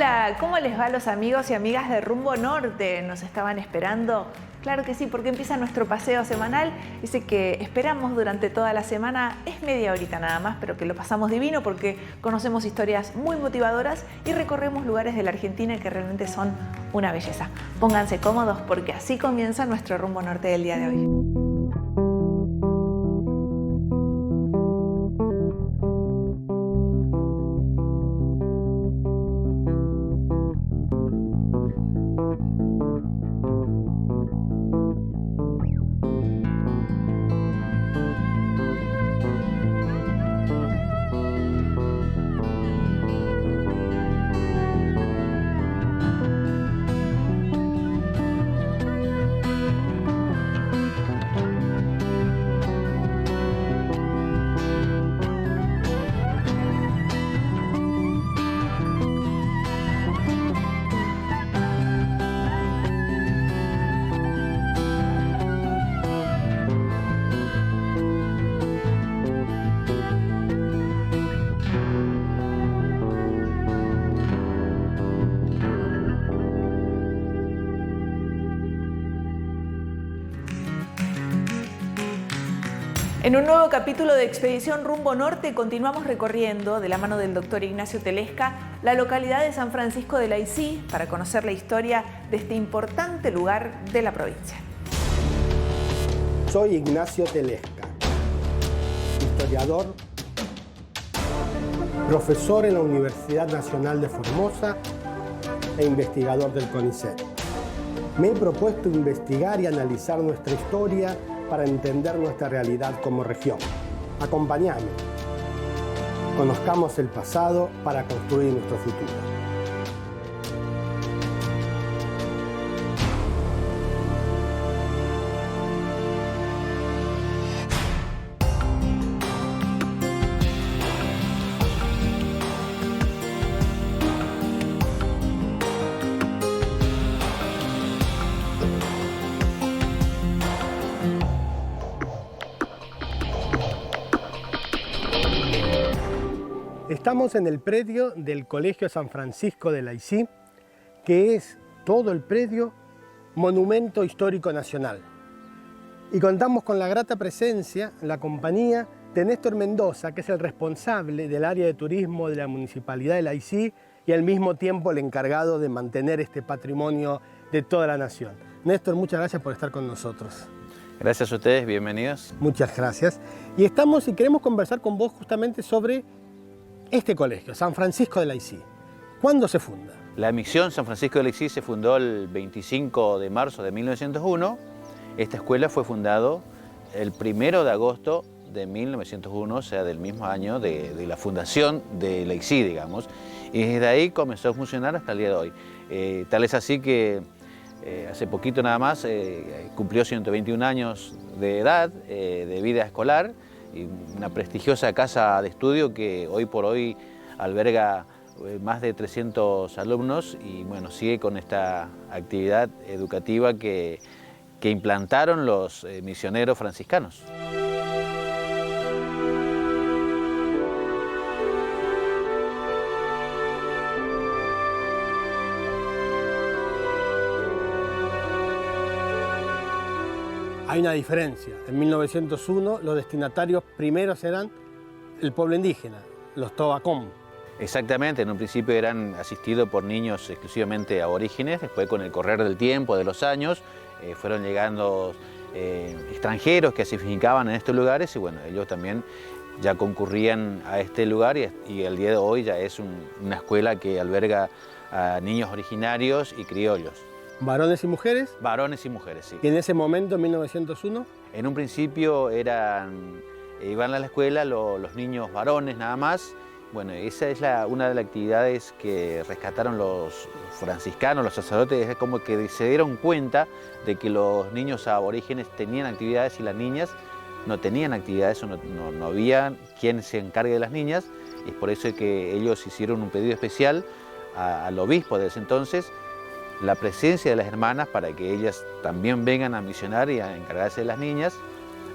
Hola, ¿cómo les va a los amigos y amigas de Rumbo Norte? ¿Nos estaban esperando? Claro que sí, porque empieza nuestro paseo semanal. Dice que esperamos durante toda la semana, es media horita nada más, pero que lo pasamos divino porque conocemos historias muy motivadoras y recorremos lugares de la Argentina que realmente son una belleza. Pónganse cómodos porque así comienza nuestro Rumbo Norte del día de hoy. En un nuevo capítulo de Expedición Rumbo Norte continuamos recorriendo, de la mano del doctor Ignacio Telesca, la localidad de San Francisco de Laicí para conocer la historia de este importante lugar de la provincia. Soy Ignacio Telesca, historiador, profesor en la Universidad Nacional de Formosa e investigador del CONICET. Me he propuesto investigar y analizar nuestra historia para entender nuestra realidad como región. Acompáñame. Conozcamos el pasado para construir nuestro futuro. Estamos en el predio del Colegio San Francisco de Laicí, que es todo el predio Monumento Histórico Nacional. Y contamos con la grata presencia, la compañía de Néstor Mendoza, que es el responsable del área de turismo de la Municipalidad de Laicí y al mismo tiempo el encargado de mantener este patrimonio de toda la nación. Néstor, muchas gracias por estar con nosotros. Gracias a ustedes, bienvenidos. Muchas gracias. Y estamos y queremos conversar con vos justamente sobre este colegio, San Francisco de Laicí. ¿Cuándo se funda? La misión San Francisco de Laicí se fundó el 25 de marzo de 1901. Esta escuela fue fundada el 1 de agosto de 1901, o sea, del mismo año de la fundación de Laicí, digamos. Y desde ahí comenzó a funcionar hasta el día de hoy. Tal es así que hace poquito nada más cumplió 121 años de edad, de vida escolar, y una prestigiosa casa de estudio que hoy por hoy alberga más de 300 alumnos y bueno, sigue con esta actividad educativa que implantaron los misioneros franciscanos. Hay una diferencia. En 1901 los destinatarios primeros eran el pueblo indígena, los Tobacón. Exactamente, en un principio eran asistidos por niños exclusivamente aborígenes, después con el correr del tiempo, de los años, fueron llegando extranjeros que se fincaban en estos lugares y bueno, ellos también ya concurrían a este lugar y al día de hoy ya es una escuela que alberga a niños originarios y criollos. ¿Varones y mujeres? Varones y mujeres, sí. ¿Y en ese momento, en 1901? En un principio iban a la escuela los niños varones nada más. Bueno, esa es una de las actividades que rescataron los franciscanos, los sacerdotes, es como que se dieron cuenta de que los niños aborígenes tenían actividades y las niñas no tenían actividades, o no había quien se encargue de las niñas, y es por eso que ellos hicieron un pedido especial al obispo de ese entonces, la presencia de las hermanas para que ellas también vengan a misionar y a encargarse de las niñas.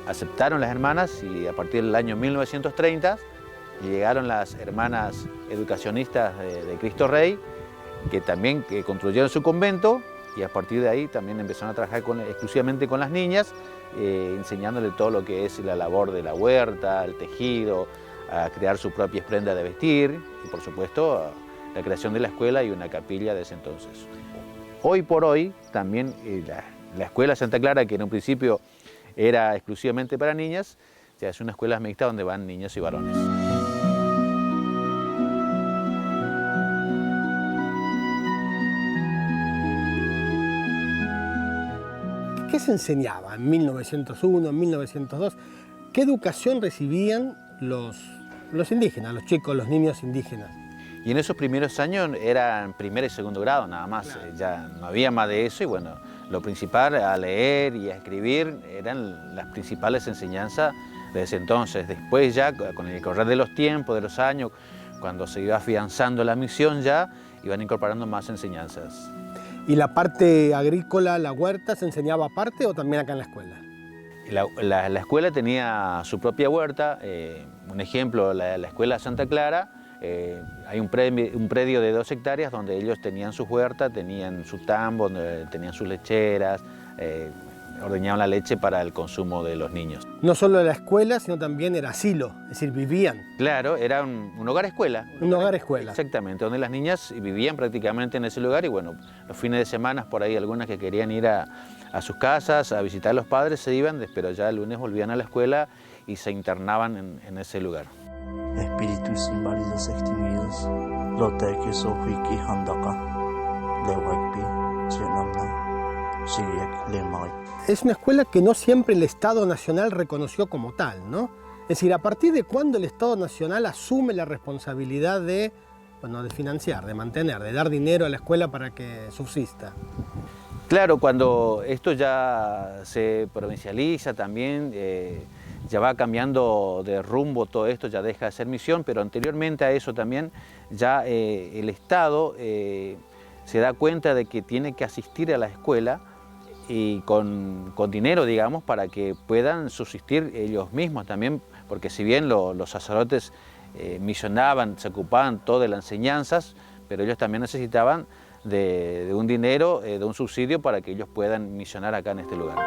Aceptaron las hermanas y a partir del año 1930 llegaron las hermanas educacionistas de Cristo Rey que también construyeron su convento, y a partir de ahí también empezaron a trabajar exclusivamente con las niñas, enseñándole todo lo que es la labor de la huerta, el tejido, a crear sus propias prendas de vestir y por supuesto la creación de la escuela y una capilla de ese entonces. Hoy por hoy también la escuela Santa Clara, que en un principio era exclusivamente para niñas, ya es una escuela mixta donde van niños y varones. ¿Qué se enseñaba en 1901, en 1902? ¿Qué educación recibían los indígenas, los chicos, los niños indígenas? Y en esos primeros años eran primer y segundo grado nada más, claro. Ya no había más de eso y bueno, lo principal a leer y a escribir eran las principales enseñanzas de ese entonces. Después ya con el correr de los tiempos, de los años, cuando se iba afianzando la misión ya, iban incorporando más enseñanzas. ¿Y la parte agrícola, la huerta, se enseñaba aparte o también acá en la escuela? La escuela tenía su propia huerta. Un ejemplo, la escuela Santa Clara, hay un predio de 2 hectáreas donde ellos tenían su huerta, tenían su tambo, tenían sus lecheras, ordeñaban la leche para el consumo de los niños. No solo la escuela, sino también era asilo, es decir, vivían. Claro, era un hogar-escuela. Un hogar-escuela. Exactamente, donde las niñas vivían prácticamente en ese lugar y bueno, los fines de semana por ahí algunas que querían ir a sus casas a visitar a los padres se iban, pero ya el lunes volvían a la escuela y se internaban en ese lugar. Espíritus inválidos extinguidos, Loteque Sofiki Handaka, Lewekpi, Chenamna, Shiriek Lemai. Es una escuela que no siempre el Estado Nacional reconoció como tal, ¿no? Es decir, ¿a partir de cuándo el Estado Nacional asume la responsabilidad de financiar, de mantener, de dar dinero a la escuela para que subsista? Claro, cuando esto ya se provincializa también, ya va cambiando de rumbo todo esto, ya deja de ser misión, pero anteriormente a eso también ya el Estado se da cuenta de que tiene que asistir a la escuela y con dinero, digamos, para que puedan subsistir ellos mismos también, porque si bien los sacerdotes misionaban, se ocupaban todo de las enseñanzas, pero ellos también necesitaban de un dinero, de un subsidio para que ellos puedan misionar acá en este lugar.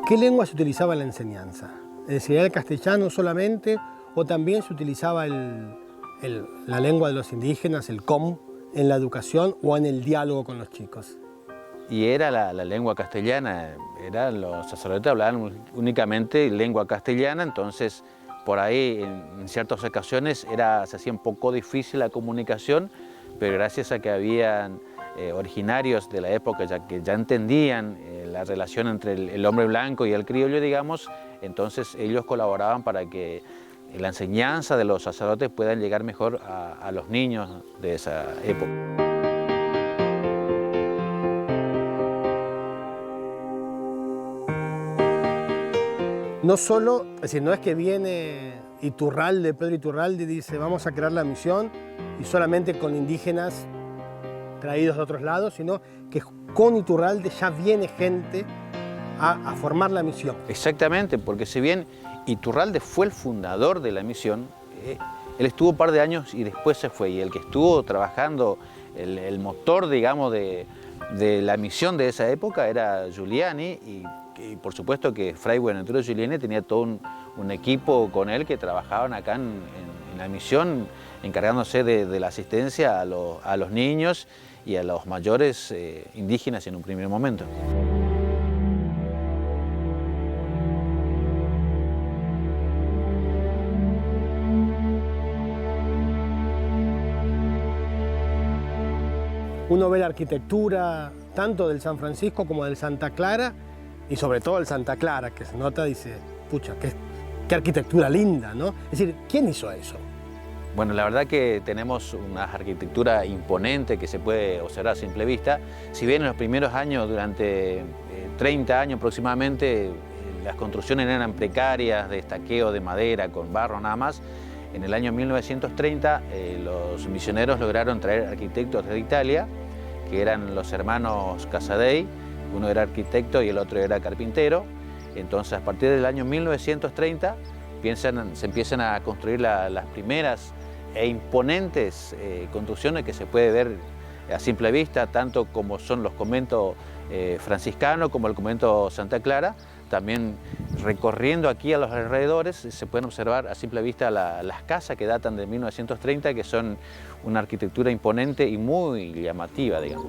¿Qué lengua se utilizaba en la enseñanza? Es decir, ¿era el castellano solamente o también se utilizaba la lengua de los indígenas, el com, en la educación o en el diálogo con los chicos? Y era la lengua castellana, los sacerdotes hablaban únicamente lengua castellana, entonces por ahí en ciertas ocasiones se hacía un poco difícil la comunicación, pero gracias a que habían originarios de la época que ya entendían la relación entre el hombre blanco y el criollo, digamos, entonces ellos colaboraban para que la enseñanza de los sacerdotes puedan llegar mejor a los niños de esa época. No solo, es decir, no es que viene Iturralde, Pedro Iturralde, y dice vamos a crear la misión y solamente con indígenas traídos de otros lados, sino que con Iturralde ya viene gente a formar la misión. Exactamente, porque si bien Iturralde fue el fundador de la misión, él estuvo un par de años y después se fue, y el que estuvo trabajando, el motor, digamos, de la misión de esa época era Giuliani, y por supuesto que Fray Buenaventura Giuliani tenía todo un equipo con él que trabajaban acá en la misión, encargándose de la asistencia a los niños y a los mayores indígenas en un primer momento. Uno ve la arquitectura tanto del San Francisco como del Santa Clara, y sobre todo el Santa Clara, que se nota, dice, pucha, qué arquitectura linda, ¿no? Es decir, ¿quién hizo eso? Bueno, la verdad que tenemos una arquitectura imponente que se puede observar a simple vista. Si bien en los primeros años, durante 30 años aproximadamente, las construcciones eran precarias, de estaqueo de madera, con barro nada más, en el año 1930 los misioneros lograron traer arquitectos de Italia, que eran los hermanos Casadei, Uno era arquitecto y el otro era carpintero. Entonces, a partir del año 1930 se empiezan a construir las primeras e imponentes construcciones que se puede ver a simple vista, tanto como son los conventos franciscanos como el convento Santa Clara. También recorriendo aquí a los alrededores se pueden observar a simple vista las casas que datan de 1930, que son una arquitectura imponente y muy llamativa, digamos.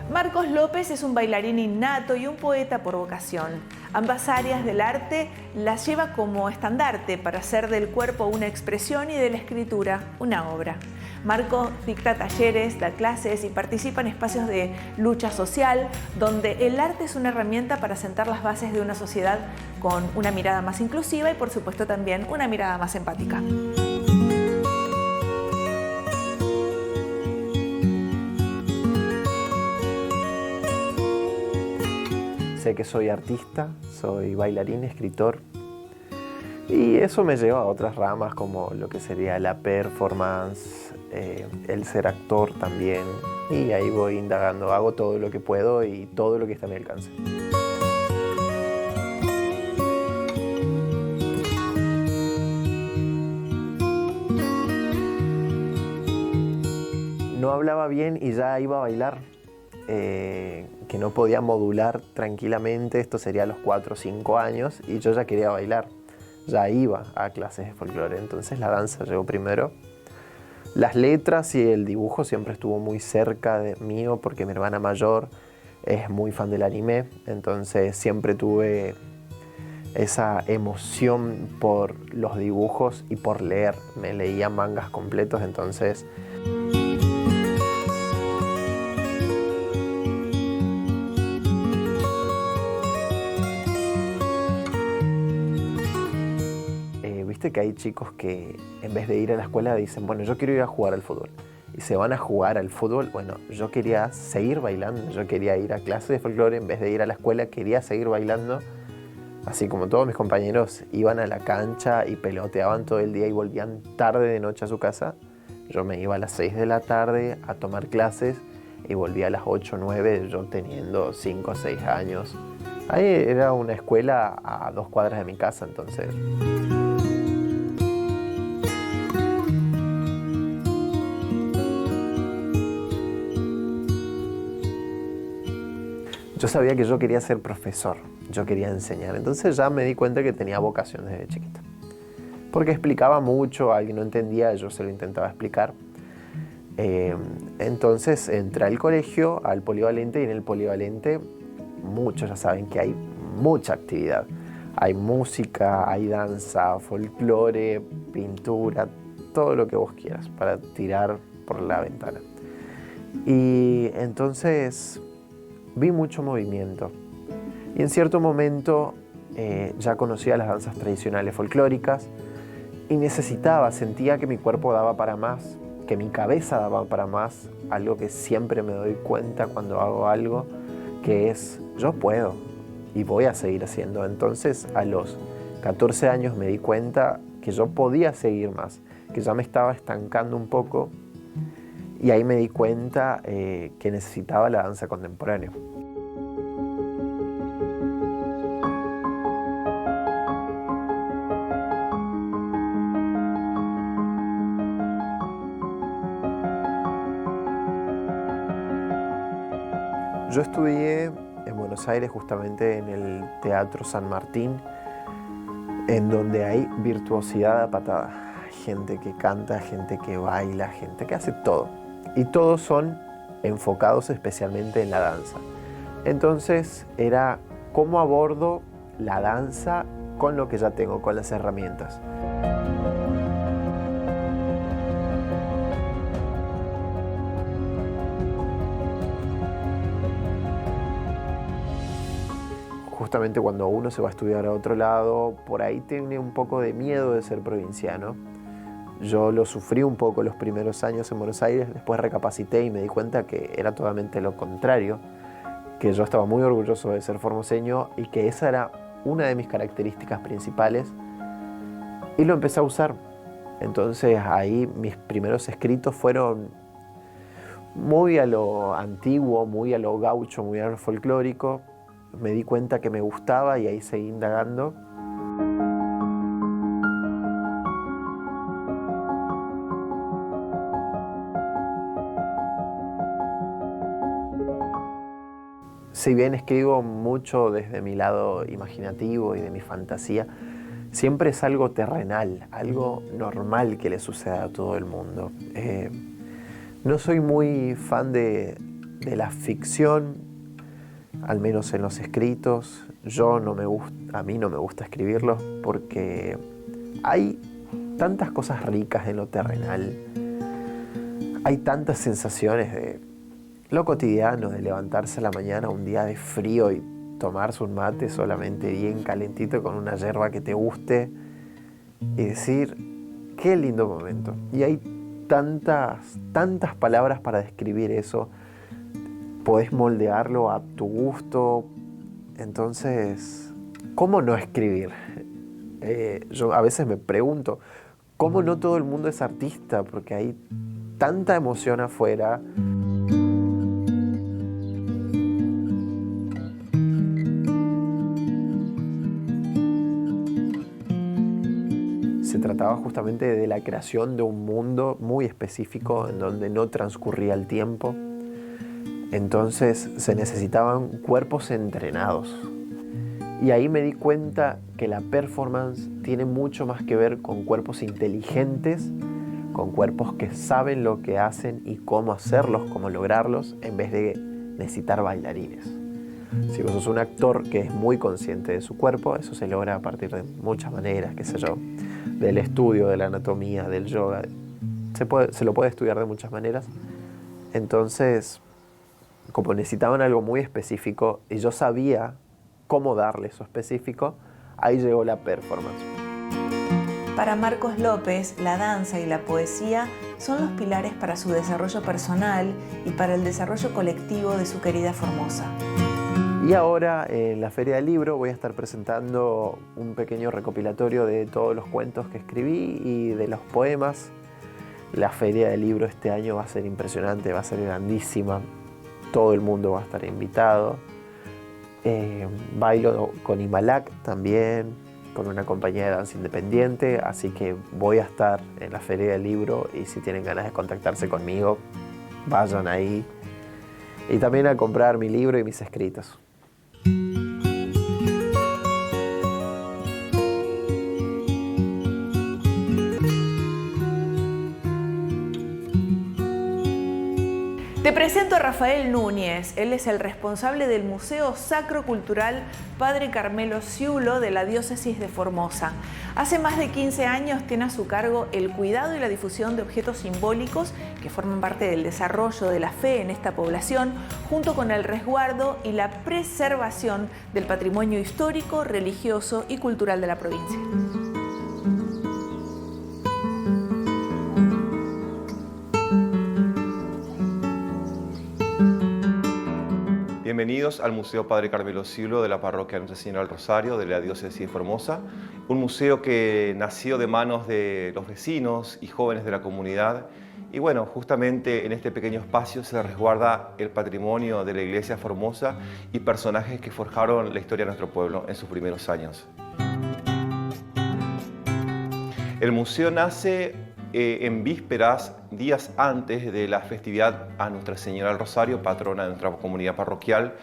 Marcos López es un bailarín innato y un poeta por vocación. Ambas áreas del arte las lleva como estandarte para hacer del cuerpo una expresión y de la escritura una obra. Marcos dicta talleres, da clases y participa en espacios de lucha social, donde el arte es una herramienta para sentar las bases de una sociedad con una mirada más inclusiva y, por supuesto, también una mirada más empática. Sé que soy artista, soy bailarín, escritor, y eso me lleva a otras ramas como lo que sería la performance, el ser actor también, y ahí voy indagando, hago todo lo que puedo y todo lo que está a mi alcance. No hablaba bien y ya iba a bailar. Que no podía modular tranquilamente, esto sería a los 4 o 5 años, y yo ya quería bailar, ya iba a clases de folclore, entonces la danza llegó primero. Las letras y el dibujo siempre estuvo muy cerca de mío porque mi hermana mayor es muy fan del anime, entonces siempre tuve esa emoción por los dibujos y por leer, me leía mangas completos, entonces que hay chicos que en vez de ir a la escuela dicen, bueno, yo quiero ir a jugar al fútbol. Y se van a jugar al fútbol. Bueno, yo quería seguir bailando, yo quería ir a clases de folclore, en vez de ir a la escuela quería seguir bailando. Así como todos mis compañeros iban a la cancha y peloteaban todo el día y volvían tarde de noche a su casa, yo me iba a las 6 de la tarde a tomar clases y volvía a las 8 o 9, yo teniendo 5 o 6 años. Ahí era una escuela a 2 cuadras de mi casa, entonces yo sabía que yo quería ser profesor, yo quería enseñar, entonces ya me di cuenta que tenía vocación desde chiquita. Porque explicaba mucho, alguien no entendía, yo se lo intentaba explicar. Entonces entré al colegio, al polivalente, y en el polivalente muchos ya saben que hay mucha actividad. Hay música, hay danza, folclore, pintura, todo lo que vos quieras para tirar por la ventana. Y entonces vi mucho movimiento y en cierto momento ya conocía las danzas tradicionales folclóricas y sentía que mi cuerpo daba para más, que mi cabeza daba para más, algo que siempre me doy cuenta cuando hago algo, que es yo puedo y voy a seguir haciendo. Entonces a los 14 años me di cuenta que yo podía seguir más, que ya me estaba estancando un poco. Y ahí me di cuenta que necesitaba la danza contemporánea. Yo estudié en Buenos Aires, justamente en el Teatro San Martín, en donde hay virtuosidad a patada. Gente que canta, gente que baila, gente que hace todo. Y todos son enfocados especialmente en la danza. Entonces era cómo abordo la danza con lo que ya tengo, con las herramientas. justamente cuando uno se va a estudiar a otro lado, por ahí tiene un poco de miedo de ser provinciano. Yo lo sufrí un poco los primeros años en Buenos Aires, después recapacité y me di cuenta que era totalmente lo contrario, que yo estaba muy orgulloso de ser formoseño y que esa era una de mis características principales, y lo empecé a usar. Entonces ahí mis primeros escritos fueron muy a lo antiguo, muy a lo gaucho, muy a lo folclórico. Me di cuenta que me gustaba y ahí seguí indagando. Si bien escribo mucho desde mi lado imaginativo y de mi fantasía, siempre es algo terrenal, algo normal que le sucede a todo el mundo. No soy muy fan de la ficción, al menos en los escritos. A mí no me gusta escribirlos porque hay tantas cosas ricas en lo terrenal. Hay tantas sensaciones de lo cotidiano, de levantarse a la mañana un día de frío y tomarse un mate solamente bien calentito con una yerba que te guste y decir, qué lindo momento. Y hay tantas palabras para describir eso. Podés moldearlo a tu gusto. Entonces, ¿cómo no escribir? Yo a veces me pregunto, ¿cómo no todo el mundo es artista? Porque hay tanta emoción afuera. Se trataba justamente de la creación de un mundo muy específico en donde no transcurría el tiempo. Entonces se necesitaban cuerpos entrenados. Y ahí me di cuenta que la performance tiene mucho más que ver con cuerpos inteligentes, con cuerpos que saben lo que hacen y cómo hacerlos, cómo lograrlos, en vez de necesitar bailarines. Si vos sos un actor que es muy consciente de su cuerpo, eso se logra a partir de muchas maneras, qué sé yo, del estudio, de la anatomía, del yoga. Se lo puede estudiar de muchas maneras. Entonces, como necesitaban algo muy específico y yo sabía cómo darle eso específico, ahí llegó la performance. Para Marcos López, la danza y la poesía son los pilares para su desarrollo personal y para el desarrollo colectivo de su querida Formosa. Y ahora en la Feria del Libro voy a estar presentando un pequeño recopilatorio de todos los cuentos que escribí y de los poemas. La Feria del Libro este año va a ser impresionante, va a ser grandísima. Todo el mundo va a estar invitado. Bailo con Imalac también, con una compañía de danza independiente, así que voy a estar en la Feria del Libro y si tienen ganas de contactarse conmigo, vayan ahí. Y también a comprar mi libro y mis escritos. Te presento a Rafael Núñez. Él es el responsable del Museo Sacro Cultural Padre Carmelo Sciullo de la Diócesis de Formosa. Hace más de 15 años tiene a su cargo el cuidado y la difusión de objetos simbólicos que forman parte del desarrollo de la fe en esta población, junto con el resguardo y la preservación del patrimonio histórico, religioso y cultural de la provincia. Bienvenidos al Museo Padre Carmelo Sciullo de la Parroquia Nuestra Señora del Rosario de la Diócesis de Formosa, un museo que nació de manos de los vecinos y jóvenes de la comunidad. Y bueno, justamente en este pequeño espacio se resguarda el patrimonio de la Iglesia Formosa y personajes que forjaron la historia de nuestro pueblo en sus primeros años. El museo nace en vísperas, días antes de la festividad a Nuestra Señora del Rosario, patrona de nuestra comunidad parroquial,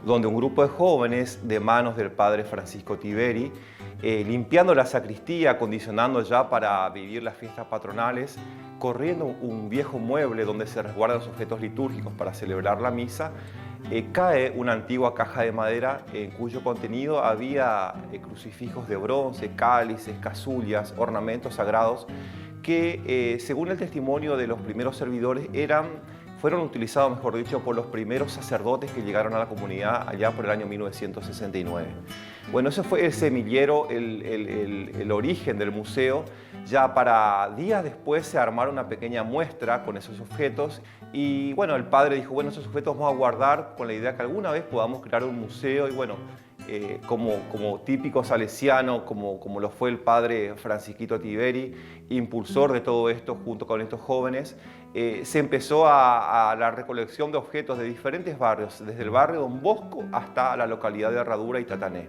donde un grupo de jóvenes de manos del padre Francisco Tiberi, limpiando la sacristía, acondicionando ya para vivir las fiestas patronales, corriendo un viejo mueble donde se resguardan los objetos litúrgicos para celebrar la misa, cae una antigua caja de madera en cuyo contenido había crucifijos de bronce, cálices, casullas, ornamentos sagrados que, según el testimonio de los primeros servidores, eran fueron utilizados, mejor dicho, por los primeros sacerdotes que llegaron a la comunidad allá por el año 1969. Bueno, ese fue el semillero, el origen del museo. Ya para días después se armaron una pequeña muestra con esos objetos y bueno, el padre dijo, bueno, esos objetos vamos a guardar con la idea que alguna vez podamos crear un museo y bueno, como típico salesiano, como lo fue el padre Francisquito Tiberi, impulsor de todo esto junto con estos jóvenes, se empezó a la recolección de objetos de diferentes barrios, desde el barrio Don Bosco hasta la localidad de Herradura y Tatané.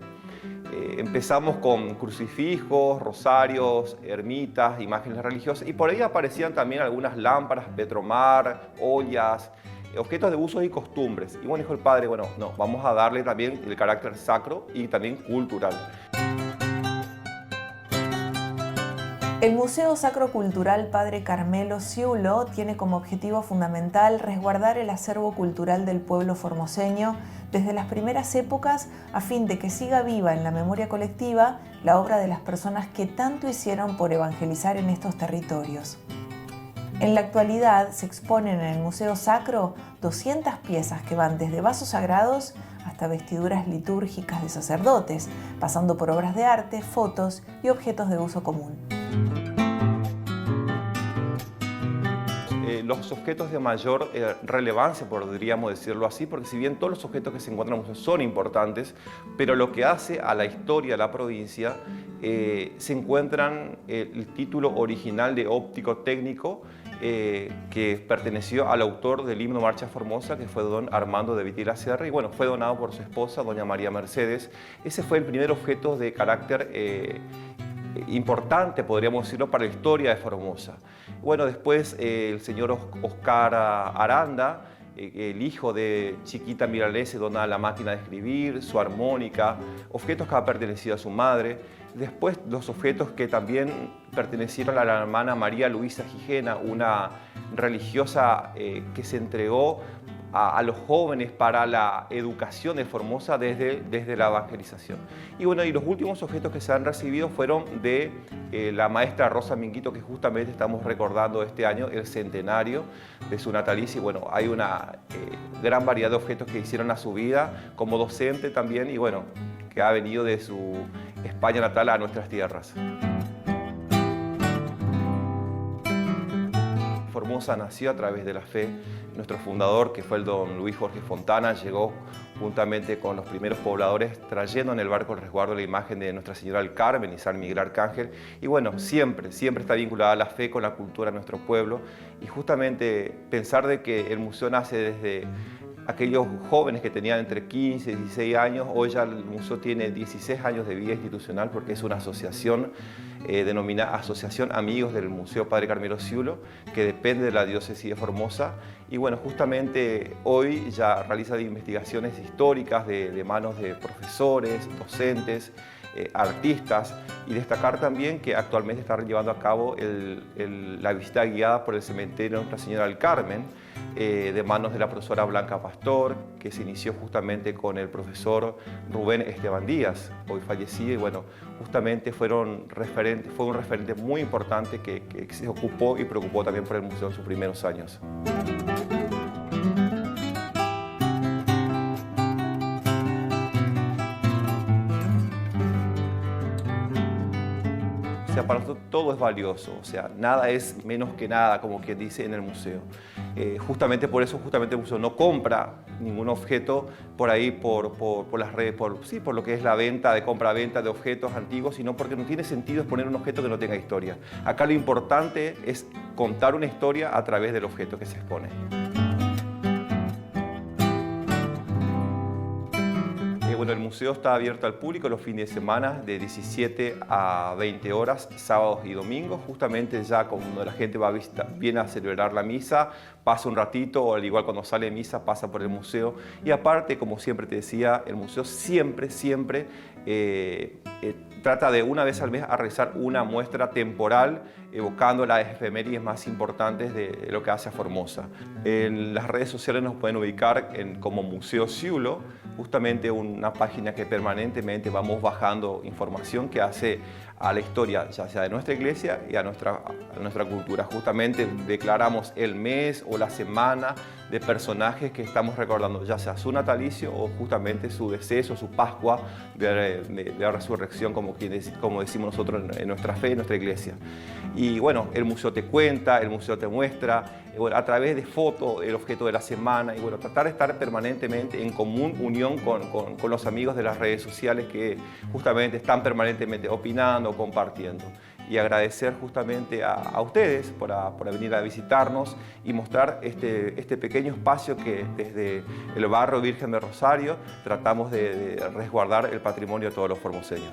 Empezamos con crucifijos, rosarios, ermitas, imágenes religiosas y por ahí aparecían también algunas lámparas, petromar, ollas, objetos de usos y costumbres. Y bueno, dijo el padre, bueno, no, vamos a darle también el carácter sacro y también cultural. El Museo Sacro Cultural Padre Carmelo Sciullo tiene como objetivo fundamental resguardar el acervo cultural del pueblo formoseño desde las primeras épocas a fin de que siga viva en la memoria colectiva la obra de las personas que tanto hicieron por evangelizar en estos territorios. En la actualidad se exponen en el Museo Sacro 200 piezas que van desde vasos sagrados hasta vestiduras litúrgicas de sacerdotes, pasando por obras de arte, fotos y objetos de uso común. Los objetos de mayor relevancia, podríamos decirlo así, porque si bien todos los objetos que se encuentran en el museo son importantes, pero lo que hace a la historia de la provincia, se encuentran el título original de óptico técnico que perteneció al autor del himno Marcha Formosa, que fue don Armando de Viti la Sierra, y bueno, fue donado por su esposa, doña María Mercedes. Ese fue el primer objeto de carácter importante, podríamos decirlo, para la historia de Formosa. Bueno, después el señor Oscar Aranda, el hijo de Chiquita Milanese, dona la máquina de escribir, su armónica, objetos que han pertenecido a su madre. Después los objetos que también pertenecieron a la hermana María Luisa Gijena, una religiosa que se entregó a los jóvenes para la educación de Formosa desde la evangelización. Y bueno, y los últimos objetos que se han recibido fueron de la maestra Rosa Minguito, que justamente estamos recordando este año el centenario de su natalicio. Y bueno, hay una gran variedad de objetos que hicieron a su vida como docente también y bueno, que ha venido de su España natal a nuestras tierras. Formosa nació a través de la fe. Nuestro fundador, que fue el don Luis Jorge Fontana, llegó juntamente con los primeros pobladores trayendo en el barco el resguardo la imagen de Nuestra Señora del Carmen y San Miguel Arcángel. Y bueno, siempre está vinculada la fe con la cultura de nuestro pueblo. Y justamente pensar de que el museo nace desde aquellos jóvenes que tenían entre 15 y 16 años, hoy ya el museo tiene 16 años de vida institucional porque es una asociación denominada Asociación Amigos del Museo Padre Carmelo Sciullo, que depende de la diócesis de Formosa. Y bueno, justamente hoy ya realiza investigaciones históricas de manos de profesores, docentes, artistas, y destacar también que actualmente está llevando a cabo la visita guiada por el cementerio de Nuestra Señora del Carmen, de manos de la profesora Blanca Pastor, que se inició justamente con el profesor Rubén Esteban Díaz, hoy fallecido, y bueno, justamente fue un referente muy importante que se ocupó y preocupó también por el museo en sus primeros años. O sea, para nosotros todo es valioso, o sea, nada es menos que nada, como quien dice en el museo. Justamente por eso, el museo no compra ningún objeto por ahí, por las redes, por lo que es la venta, de compra-venta de objetos antiguos, sino porque no tiene sentido exponer un objeto que no tenga historia. Acá lo importante es contar una historia a través del objeto que se expone. Bueno, el museo está abierto al público los fines de semana de 17 a 20 horas, sábados y domingos. Justamente ya cuando la gente viene a celebrar la misa, pasa un ratito, o al igual cuando sale de misa pasa por el museo. Y aparte, como siempre te decía, el museo siempre trata de una vez al mes a realizar una muestra temporal evocando las efemérides más importantes de lo que hace a Formosa. En las redes sociales nos pueden ubicar como Museo Sciullo, justamente una página que permanentemente vamos bajando información que hace a la historia, ya sea de nuestra iglesia y a nuestra cultura. Justamente declaramos el mes o la semana de personajes que estamos recordando, ya sea su natalicio o justamente su deceso, su Pascua de la resurrección, como decimos nosotros en nuestra fe, en nuestra iglesia. Y bueno, el museo te cuenta, el museo te muestra, bueno, a través de fotos, el objeto de la semana, y bueno, tratar de estar permanentemente en común unión con los amigos de las redes sociales que justamente están permanentemente opinando, compartiendo. Y agradecer justamente a ustedes por venir a visitarnos y mostrar este pequeño espacio que desde el barrio Virgen de Rosario tratamos de resguardar el patrimonio de todos los formoseños.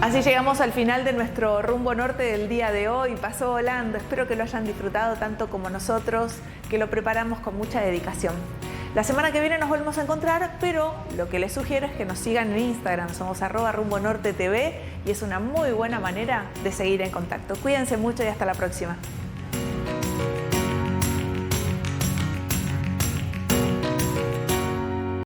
Así llegamos al final de nuestro Rumbo Norte del día de hoy. Pasó volando, espero que lo hayan disfrutado tanto como nosotros, que lo preparamos con mucha dedicación. La semana que viene nos volvemos a encontrar, pero lo que les sugiero es que nos sigan en Instagram, somos @rumbonortetv y es una muy buena manera de seguir en contacto. Cuídense mucho y hasta la próxima.